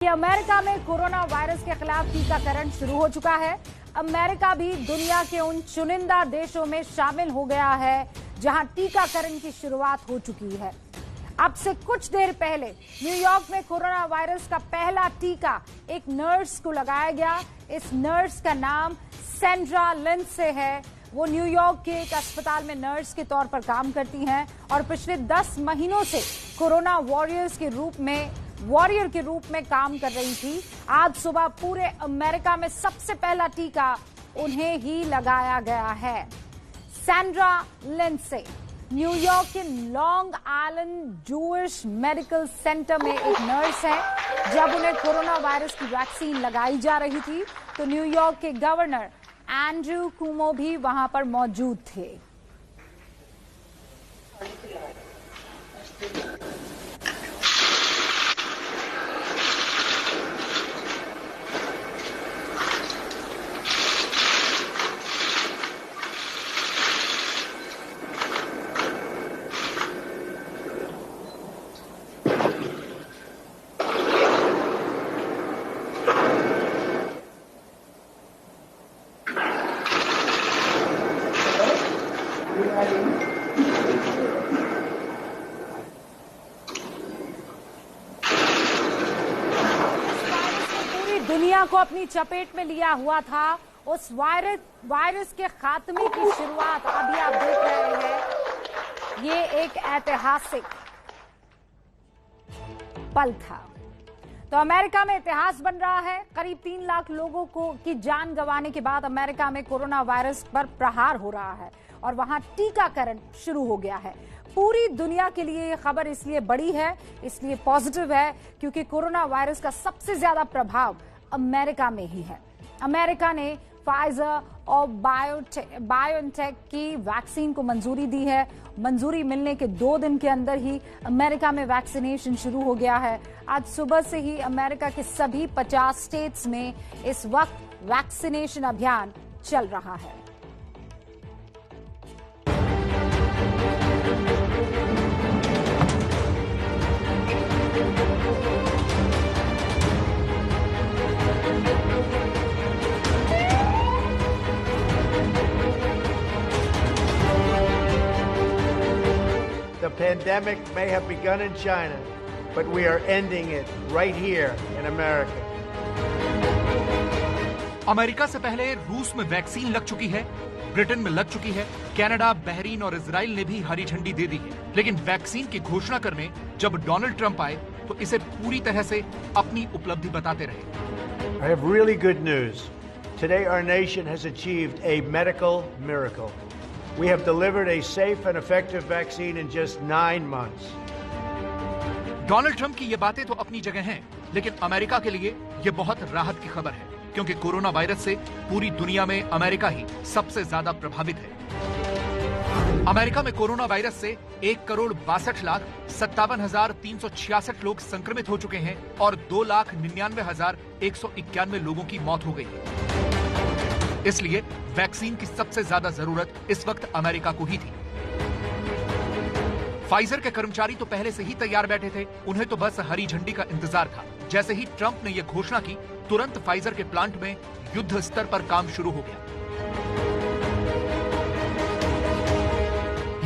America में corona virus के खिलाफ टीकाकरण शुरू हो चुका है। अमेरिका भी दुनिया के उन चुनिंदा देशों में शामिल हो गया है जहां टीकाकरण की शुरुआत हो चुकी है। अब से कुछ देर पहले न्यूयॉर्क में कोरोना वायरस का पहला टीका एक नर्स को लगाया गया। इस नर्स का नाम सैंड्रा लिंडसे है। वो न्यूयॉर्क के एक अस्पताल में नर्स के तौर पर काम करती हैं और पिछले 10 महीनों से कोरोना वॉरियर के रूप में काम कर रही थी। आज सुबह पूरे अमेरिका में सबसे पहला टीका उन्हें ही लगाया गया है। सैंड्रा लिंडसे न्यूयॉर्क के long island Jewish medical centre में एक नर्स है। जब उन्हें कोरोना वायरस की वैक्सीन लगाई जा रही थी तो न्यूयॉर्क के गवर्नर एंड्रू कुमो भी वहां पर मौजूद थे। दुनिया को अपनी चपेट में लिया हुआ था। उस वायरस के खात्मे की शुरुआत अभी आप देख रहे हैं। ये एक ऐतिहासिक पल था। तो अमेरिका में इतिहास बन रहा है। करीब 3 लाख लोगों की जान गंवाने के बाद अमेरिका में कोरोना वायरस पर प्रहार हो रहा है और वहां टीकाकरण शुरू हो गया है। पूरी दुनिया के लिए यह खबर इसलिए बड़ी है, इसलिए पॉजिटिव है क्योंकि कोरोना वायरस का सबसे ज्यादा प्रभाव अमेरिका में ही है। अमेरिका ने फाइजर और बायोटेक की वैक्सीन को मंजूरी दी है। मंजूरी मिलने के 2 दिन के अंदर ही अमेरिका में वैक्सीनेशन शुरू हो गया है। आज सुबह से ही अमेरिका के सभी 50 स्टेट्स में इस वक्त वैक्सीनेशन अभियान चल रहा है। The pandemic may have begun in China, but we are ending it right here in America. America से पहले रूस में वैक्सीन लग चुकी है, ब्रिटेन में लग चुकी है, कनाडा, बहरीन और इजराइल ने भी हरी झंडी दे दी है। लेकिन वैक्सीन की घोषणा करने जब डोनाल्ड ट्रंप आए तो इसे पूरी तरह से अपनी उपलब्धि बताते रहे। I have really good news. Today our nation has achieved a medical miracle. We have delivered a safe and effective vaccine in just 9 months. Donald Trump की ये बातें तो अपनी जगह हैं, लेकिन अमेरिका के लिए ये बहुत राहत की खबर है क्योंकि कोरोना वायरस से पूरी दुनिया में अमेरिका ही सबसे ज्यादा प्रभावित है। अमेरिका में कोरोना वायरस से 1,62,57,366 लोग संक्रमित हो चुके हैं और 2,99,191 लोगों की मौत हो गई है। इसलिए वैक्सीन की सबसे ज्यादा जरूरत इस वक्त अमेरिका को ही थी। फाइजर के कर्मचारी तो पहले से ही तैयार बैठे थे, उन्हें तो बस हरी झंडी का इंतजार था। जैसे ही ट्रंप ने यह घोषणा की, तुरंत फाइजर के प्लांट में युद्ध स्तर पर काम शुरू हो गया।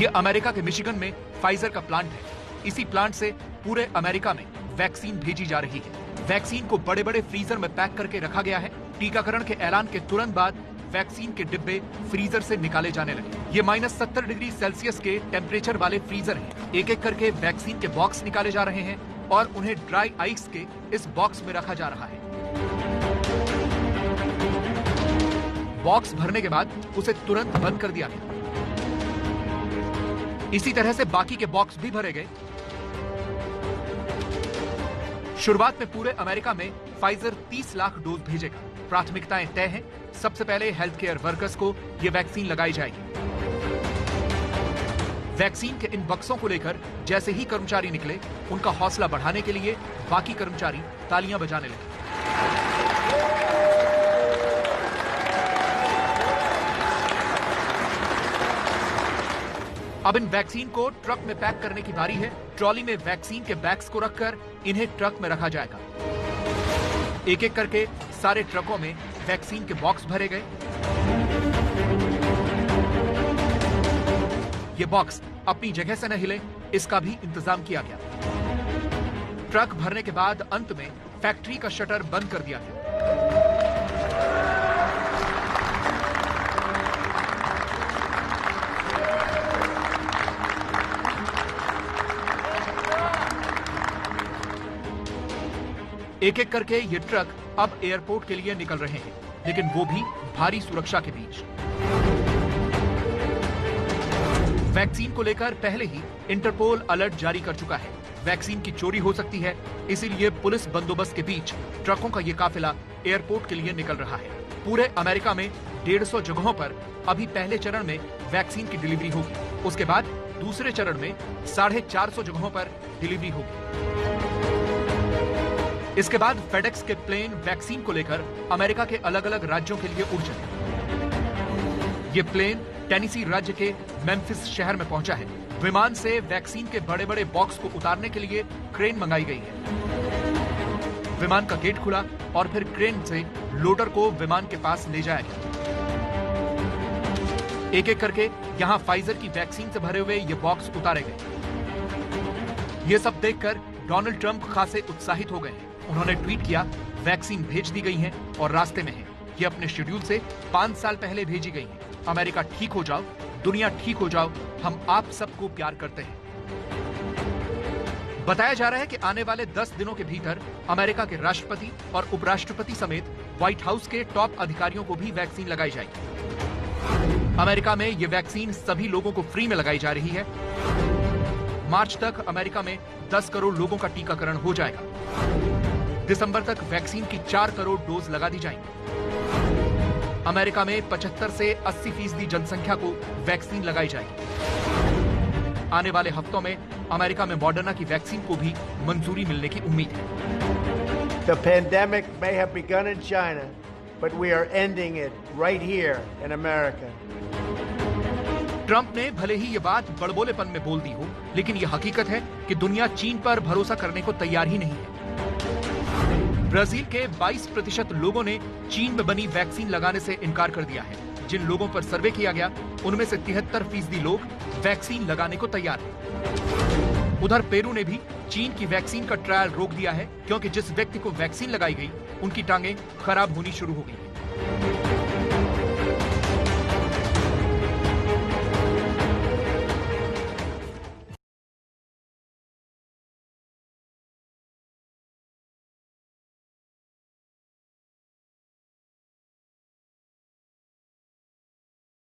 यह अमेरिका के मिशिगन में फाइजर का प्लांट है। इसी प्लांट से पूरे अमेरिका में वैक्सीन भेजी जा रही है। वैक्सीन को बड़े बड़े फ्रीजर में पैक करके रखा गया है। टीकाकरण के ऐलान के तुरंत बाद वैक्सीन के डिब्बे फ्रीजर से निकाले जाने लगे। ये -70 डिग्री सेल्सियस के टेम्परेचर वाले फ्रीजर हैं। एक एक करके वैक्सीन के बॉक्स निकाले जा रहे हैं और उन्हें ड्राई आइस के इस बॉक्स में रखा जा रहा है। बॉक्स भरने के बाद उसे तुरंत बंद कर दिया गया। इसी तरह से बाकी के बॉक्स भी भरे गए। शुरुआत में पूरे अमेरिका में फाइजर 30 लाख डोज भेजेगा। प्राथमिकताएं तय हैं। सबसे पहले हेल्थ केयर वर्कर्स को यह वैक्सीन लगाई जाएगी। वैक्सीन के इन बक्सों को लेकर जैसे ही कर्मचारी निकले, उनका हौसला बढ़ाने के लिए बाकी कर्मचारी तालियां बजाने लगे। अब इन वैक्सीन को ट्रक में पैक करने की बारी है। ट्रॉली में वैक्सीन के बैग्स को रखकर इन्हें ट्रक में रखा जाएगा। एक एक करके सारे ट्रकों में वैक्सीन के बॉक्स भरे गए। ये बॉक्स अपनी जगह से न हिले, इसका भी इंतजाम किया गया। ट्रक भरने के बाद अंत में फैक्ट्री का शटर बंद कर दिया गया। एक एक करके ये ट्रक अब एयरपोर्ट के लिए निकल रहे हैं, लेकिन वो भी भारी सुरक्षा के बीच। वैक्सीन को लेकर पहले ही इंटरपोल अलर्ट जारी कर चुका है। वैक्सीन की चोरी हो सकती है, इसीलिए पुलिस बंदोबस्त के बीच ट्रकों का ये काफिला एयरपोर्ट के लिए निकल रहा है। पूरे अमेरिका में 150 जगहों पर अभी पहले चरण में वैक्सीन की डिलीवरी होगी। उसके बाद दूसरे चरण में 450 जगहों पर डिलीवरी होगी। इसके बाद फेडेक्स के प्लेन वैक्सीन को लेकर अमेरिका के अलग अलग राज्यों के लिए उड़ चले। ये प्लेन टेनेसी राज्य के मेम्फिस शहर में पहुंचा है। विमान से वैक्सीन के बड़े बड़े बॉक्स को उतारने के लिए क्रेन मंगाई गई है। विमान का गेट खुला और फिर क्रेन से लोडर को विमान के पास ले जाया गया। एक एक करके यहां फाइजर की वैक्सीन से भरे हुए ये बॉक्स उतारे गए। ये सब देखकर डोनाल्ड ट्रंप खासे उत्साहित हो गए हैं। उन्होंने ट्वीट किया, वैक्सीन भेज दी गई है और रास्ते में है। ये अपने शेड्यूल से 5 साल पहले भेजी गई है। अमेरिका ठीक हो जाओ, दुनिया ठीक हो जाओ, हम आप सबको प्यार करते हैं। बताया जा रहा है कि आने वाले 10 दिनों के भीतर अमेरिका के राष्ट्रपति और उपराष्ट्रपति समेत व्हाइट हाउस के टॉप अधिकारियों को भी वैक्सीन लगाई जाएगी। अमेरिका में ये वैक्सीन सभी लोगों को फ्री में लगाई जा रही है। मार्च तक अमेरिका में 10 करोड़ लोगों का टीकाकरण हो जाएगा। दिसंबर तक वैक्सीन की 4 करोड़ डोज लगा दी जाएंगी। अमेरिका में 75 से 80% जनसंख्या को वैक्सीन लगाई जाएगी। आने वाले हफ्तों में अमेरिका में मॉडर्ना की वैक्सीन को भी मंजूरी मिलने की उम्मीद है। The pandemic may have begun in China, but we are ending it right here in America. Trump ने भले ही ये बात बड़बोलेपन में बोल दी हो, लेकिन ये हकीकत है कि दुनिया चीन पर भरोसा करने को तैयार ही नहीं है। ब्राजील के 22% लोगों ने चीन में बनी वैक्सीन लगाने से इनकार कर दिया है। जिन लोगों पर सर्वे किया गया, उनमें से 73% लोग वैक्सीन लगाने को तैयार हैं। उधर पेरू ने भी चीन की वैक्सीन का ट्रायल रोक दिया है, क्योंकि जिस व्यक्ति को वैक्सीन लगाई गई, उनकी टांगें खराब होनी शुरू हो गई।